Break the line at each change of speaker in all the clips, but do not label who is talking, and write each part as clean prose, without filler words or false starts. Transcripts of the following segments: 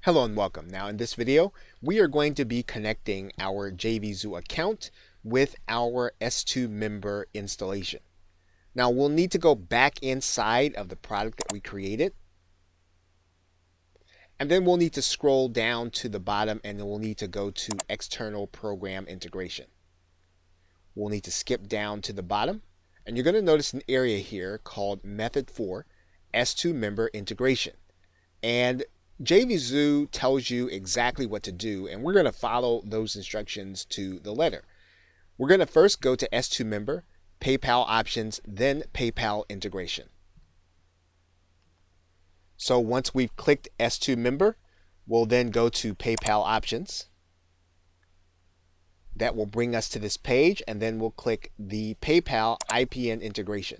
Hello and welcome. Now in this video, we are going to be connecting our JVZoo account with our S2 member installation. Now we'll need to go back inside of the product that we created. And then we'll need to scroll down to the bottom and then we'll need to go to external program integration. We'll need to skip down to the bottom and you're going to notice an area here called method for S2 member integration. And JVZoo tells you exactly what to do, and we're going to follow those instructions to the letter. We're going to first go to S2 member, PayPal options, then PayPal integration. So once we've clicked S2 member, we'll then go to PayPal options. That will bring us to this page, and then we'll click the PayPal IPN integration.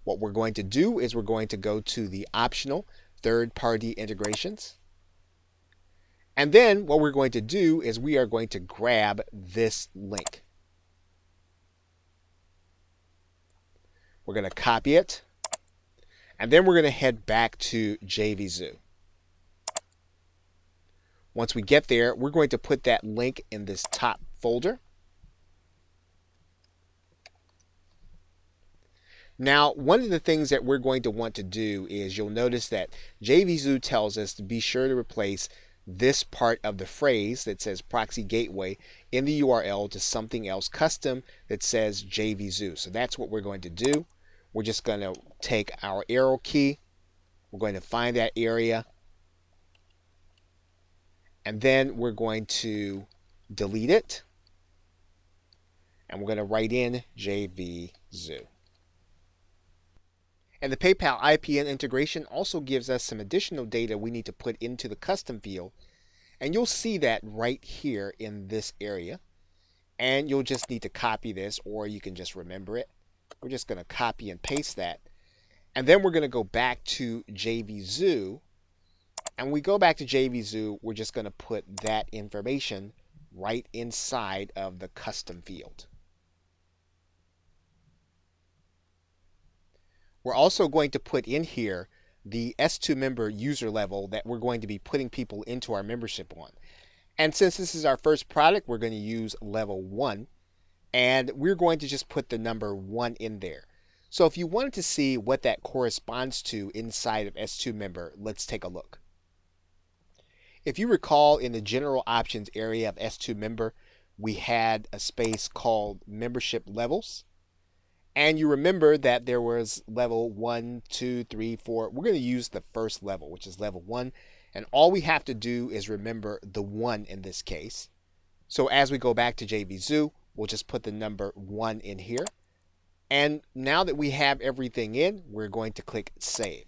What we're going to do is we're going to go to the optional third-party integrations. And then what we're going to do is we are going to grab this link. We're going to copy it. And then we're going to head back to JVZoo. Once we get there, we're going to put that link in this top folder. Now, one of the things that we're going to want to do is you'll notice that JVZoo tells us to be sure to replace this part of the phrase that says proxy gateway in the URL to something else custom that says JVZoo. So that's what we're going to do. We're just going to take our arrow key. We're going to find that area. And then we're going to delete it. And we're going to write in JVZoo. And the PayPal IPN integration also gives us some additional data we need to put into the custom field. And you'll see that right here in this area. And you'll just need to copy this, or you can just remember it. We're just going to copy and paste that. And then we're going to go back to JVZoo. And when we go back to JVZoo, we're just going to put that information right inside of the custom field. We're also going to put in here the S2 member user level that we're going to be putting people into our membership on. And since this is our first product, we're going to use level 1. And we're going to just put the number 1 in there. So if you wanted to see what that corresponds to inside of S2 member, let's take a look. If you recall, in the general options area of S2 member, we had a space called membership levels. And you remember that there was level 1, 2, 3, 4. We're going to use the first level, which is level 1. And all we have to do is remember the 1 in this case. So as we go back to JVZoo, we'll just put the number 1 in here. And now that we have everything in, we're going to click Save.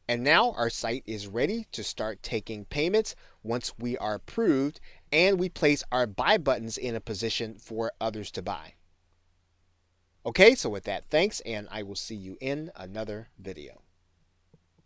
And now our site is ready to start taking payments once we are approved and we place our buy buttons in a position for others to buy. Okay, so with that, thanks, and I will see you in another video.